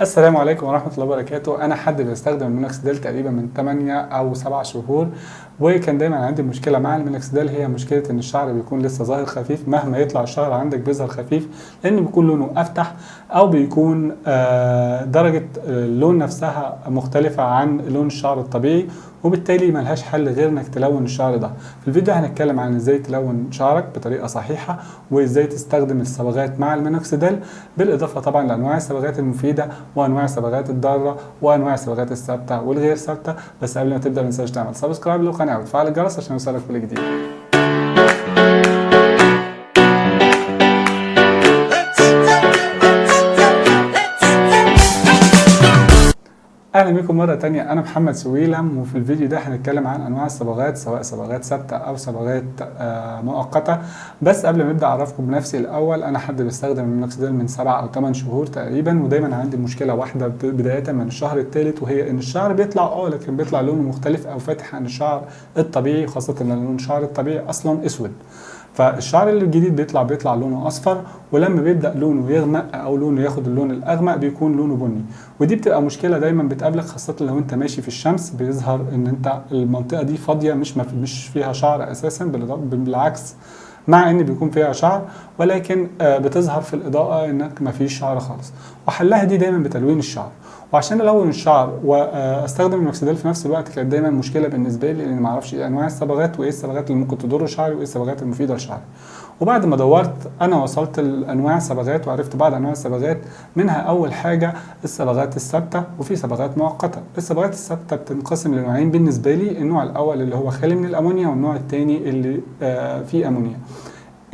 السلام عليكم ورحمة الله وبركاته. أنا حد بيستخدم المينوكسيديل تقريبا من 8 أو 7 شهور، وكان دايما عندي مشكلة مع المينوكسيديل، هي مشكلة إن الشعر بيكون لسه ظاهر خفيف. مهما يطلع الشعر عندك بيظهر خفيف، لأن بيكون لونه أفتح أو بيكون درجة اللون نفسها مختلفة عن لون الشعر الطبيعي، وبالتالي ملهاش حل غير انك تلون الشعر ده. في الفيديو هنتكلم عن ازاي تلون شعرك بطريقه صحيحه، وازاي تستخدم الصبغات مع المينوكسيديل، بالاضافه طبعا لانواع الصبغات المفيده وانواع الصبغات الضاره وانواع الصبغات الثابته والغير ثابته. بس قبل ما تبدا ما تنساش تعمل سبسكرايب للقناه وتفعل الجرس عشان يوصلك كل جديد. اهلا بكم مره تانية. انا محمد سويلم، وفي الفيديو ده هنتكلم عن انواع الصبغات، سواء صبغات ثابته او صبغات مؤقته. بس قبل ما ابدا اعرفكم بنفسي الاول، انا حد بيستخدم المينوكسيديل من 7 او 8 شهور تقريبا، ودايما عندي مشكله واحده بدايه من الشهر الثالث، وهي ان الشعر بيطلع لكن بيطلع لونه مختلف او فاتح عن الشعر الطبيعي، خاصه ان لون الشعر الطبيعي اصلا اسود. فالشعر الجديد بيطلع لونه اصفر، ولما بيبدا لونه يغمق او لونه ياخد اللون الاغمق بيكون لونه بني. ودي بتبقى مشكله دايما بتقابلك، خاصه لو انت ماشي في الشمس، بيظهر ان انت المنطقه دي فاضيه، مش فيها شعر اساسا، بالعكس مع ان بيكون فيها شعر، ولكن بتظهر في الاضاءه انك ما فيش شعر خالص. وحلها دي دايما بتلوين الشعر. وعشان الون الشعر واستخدم المينوكسيديل في نفس الوقت، كانت دايما مشكله بالنسبه لي، لان ما اعرفش ايه انواع الصبغات، وايه الصبغات اللي ممكن تضر شعري، وايه الصبغات المفيده لشعري. وبعد ما دورت انا وصلت لانواع الصبغات، وعرفت بعض انواع الصبغات. منها اول حاجه الصبغات الثابته، وفي صبغات مؤقته. الصبغات الثابته بتنقسم لنوعين بالنسبه لي، النوع الاول اللي هو خالي من الامونيا، والنوع الثاني اللي فيه امونيا.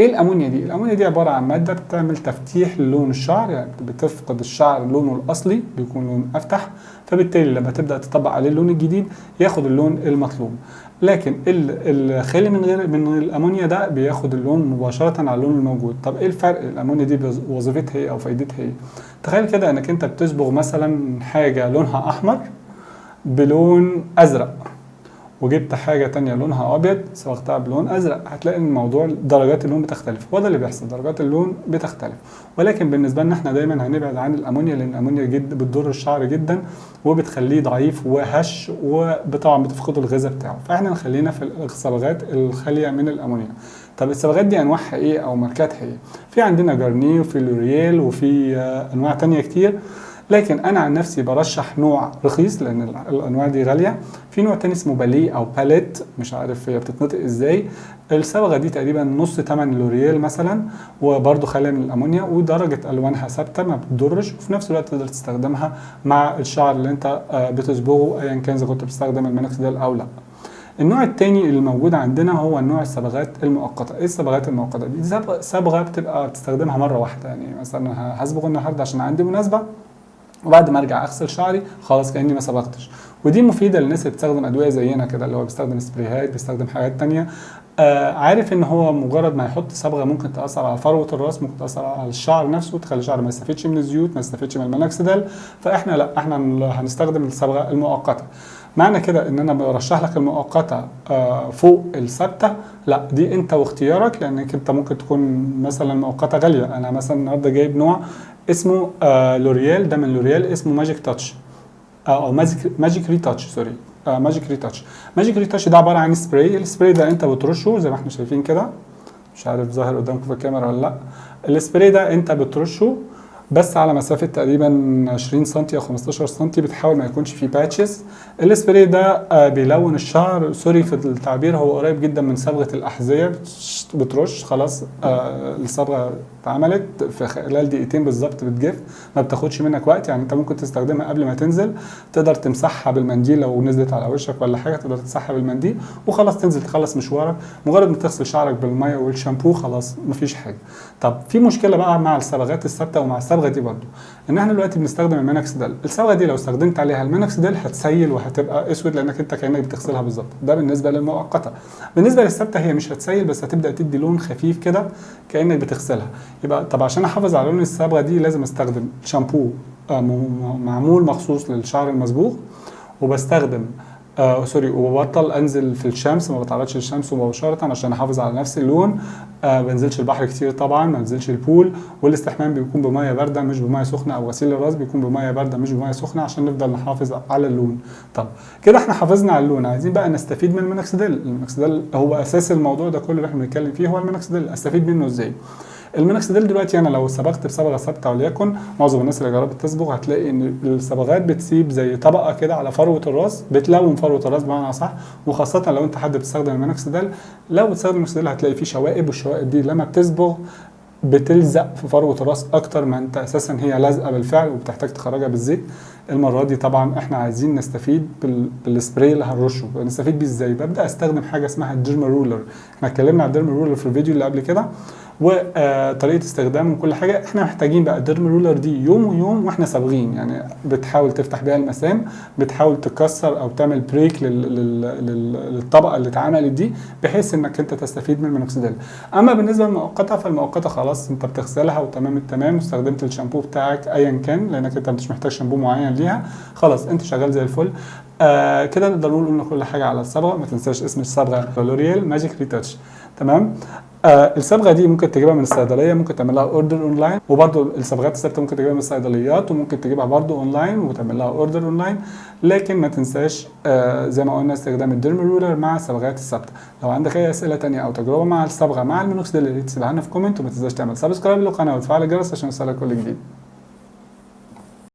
ايه الامونيا دي؟ الامونيا دي عباره عن ماده بتعمل تفتيح للون الشعر، يعني بتفقد الشعر لونه الاصلي، بيكون لون افتح، فبالتالي لما تبدا تطبق عليه اللون الجديد ياخد اللون المطلوب. لكن الخالي من الامونيا ده بياخد اللون مباشره على اللون الموجود. طب ايه الفرق؟ الامونيا دي وظيفتها ايه او فايدتها ايه؟ تخيل كده انك انت بتصبغ مثلا حاجه لونها احمر بلون ازرق، وجبت حاجه تانية لونها ابيض صبغتها بلون ازرق، هتلاقي ان الموضوع درجات اللون بتختلف. وده اللي بيحصل، درجات اللون بتختلف. ولكن بالنسبه لنا احنا دايما هنبعد عن الامونيا، لان الامونيا بتضر الشعر جدا، وبتخليه ضعيف وهش، وطبعا بتفقد الغذاء بتاعه. فاحنا نخلينا في الصبغات الخاليه من الامونيا. طب الصبغات دي انواعها ايه او ماركاتها ايه؟ في عندنا جارنيه، وفي لوريال، وفي انواع تانية كتير. لكن انا عن نفسي برشح نوع رخيص، لان الانواع دي غاليه. في نوع تاني اسمه باليه او باليت، مش عارف هي بتتنطق ازاي. الصبغه دي تقريبا نص ثمن لوريال مثلا، وبرده خاليه من الامونيا، ودرجه الوانها ثابته ما بتضرش، وفي نفس الوقت تقدر تستخدمها مع الشعر اللي انت بتصبغه، ايا كان اذا كنت بتستخدم المينوكسيديل او لا. النوع الثاني اللي موجود عندنا هو النوع الصبغات المؤقته. ايه الصبغات المؤقته دي؟ صبغه بتبقى بتستخدمها مره واحده، يعني مثلا هصبغ النهارده عشان عندي مناسبه، وبعد ما ارجع اغسل شعري خلاص كاني ما صبغتش. ودي مفيده للناس اللي بتستخدم ادويه زينا كده، اللي هو بيستخدم سبريهات، بيستخدم حاجات تانية. عارف ان هو مجرد ما يحط صبغه ممكن تاثر على فروه الراس، ممكن تاثر على الشعر نفسه، تخلي الشعر ما يستفيدش من الزيوت، ما يستفيدش من المينوكسيديل. فاحنا لا، احنا هنستخدم الصبغه المؤقته. معنى كده ان انا برشح لك المؤقته فوق الثابته؟ لا، دي انت واختيارك، لانك انت ممكن تكون مثلا مؤقته غاليه. انا مثلا النهارده جايب نوع اسمه لوريال، ده من لوريال، اسمه ماجيك تاتش، او ماجيك ريتاتش، سوري، ماجيك ريتاتش. ماجيك ريتاتش ده عباره عن سبراي. السبراي ده انت بترشه زي ما احنا شايفين كده، مش عارف ظاهر قدامكم في الكاميرا ولا لا. السبراي ده انت بترشه بس على مسافه تقريبا 20 سم او 15 سم، بتحاول ما يكونش فيه باتشز. السبراي ده بيلون الشعر، سوري في التعبير، هو قريب جدا من صبغه الاحذيه. بترش خلاص، الصبغه اتعملت في خلال دقيقتين بالظبط بتجف، ما بتاخدش منك وقت. يعني انت ممكن تستخدمها قبل ما تنزل، تقدر تمسحها بالمنديل لو نزلت على وشك ولا حاجه، تقدر تمسحها بالمنديل وخلاص تنزل تخلص مشوارك. مجرد ما تغسل شعرك بالميه والشامبو خلاص مفيش حاجه. طب في مشكله بقى مع الصبغات الثابته ومع الصبغه دي برضو، ان احنا دلوقتي بنستخدم المينوكسيديل. الصبغه دي لو استخدمت عليها المينوكسيديل هتسيل وهتبقى اسود، لانك انت كانك بتغسلها بالظبط. ده بالنسبه للمؤقته. بالنسبه للثابته هي مش هتسيل، بس هتبدا تدي لون خفيف كده كانك بتغسلها. يبقى طب عشان احافظ على لون الصبغه دي لازم استخدم شامبو معمول مخصوص للشعر المصبوغ، وبستخدم سوري، وببطل انزل في الشمس، ما بتعرضش للشمس مباشره عشان احافظ على نفس اللون. ما بنزلش البحر كتير طبعا، ما بنزلش البول. والاستحمام بيكون بميه بارده مش بميه سخنه، او غسيل الراس بيكون بميه بارده مش بميه سخنه عشان نفضل نحافظ على اللون. طب كده احنا حافظنا على اللون، عايزين بقى نستفيد من المينوكسيديل. المينوكسيديل هو اساس الموضوع ده كله اللي احنا بنتكلم فيه، هو المينوكسيديل. استفيد منه ازاي؟ المينوكسيديل دلوقتي انا لو صبغت بصبغه ثابته، وليكن معظم الناس اللي جربت تصبغ هتلاقي ان الصبغات بتسيب زي طبقه كده على فروه الراس، بتلون فروه الراس بمعنى اصح. وخاصه لو انت حد بتستخدم المينوكسيديل، لو بتستخدم المينوكسيديل هتلاقي فيه شوائب، والشوائب دي لما بتصبغ بتلزق في فروه الراس اكتر ما انت اساسا هي لازقه بالفعل، وبتحتاج تخرجها بالزيت. المره دي طبعا احنا عايزين نستفيد بالسبراي اللي هنرشه. نستفيد بيه ازاي؟ ببدا استخدم حاجه اسمها الديرما رولر. احنا اتكلمنا على الديرما رولر في الفيديو اللي قبل كده، وطريقه استخدامه وكل حاجه. احنا محتاجين بقى الديرما رولر دي يوم ويوم واحنا صابغين، يعني بتحاول تفتح بيها المسام، بتحاول تكسر او تعمل بريك للطبقه اللي اتعملت دي، بحيث انك انت تستفيد من المينوكسيديل. اما بالنسبه للمؤقته، فالمؤقته خلاص انت بتغسلها وتمام التمام، واستخدمت الشامبو بتاعك ايا كان، لانك انت مش محتاج شامبو معين ليها، خلاص انت شغال زي الفل. كده نقدر نقول قلنا كل حاجه على الصبغه. ما تنساش اسم الصبغه لوريال ماجيك ريتاتش. تمام. الصبغه دي ممكن تجيبها من الصيدليه، ممكن تعمل لها اوردر اونلاين، وبرده الصبغات الثابته ممكن تجيبها من الصيدليات، وممكن تجيبها برده اونلاين وتعمل لها اوردر اونلاين. لكن ما تنساش زي ما قلنا استخدام الديرما رولر مع الصبغات الثابته. لو عندك اي اسئله ثانيه او تجربه مع الصبغه مع المينوكسيديل، تسيبها لنا في كومنت، وما تنساش تعمل سبسكرايب للقناه وتفعل الجرس عشان يوصلك كل جديد.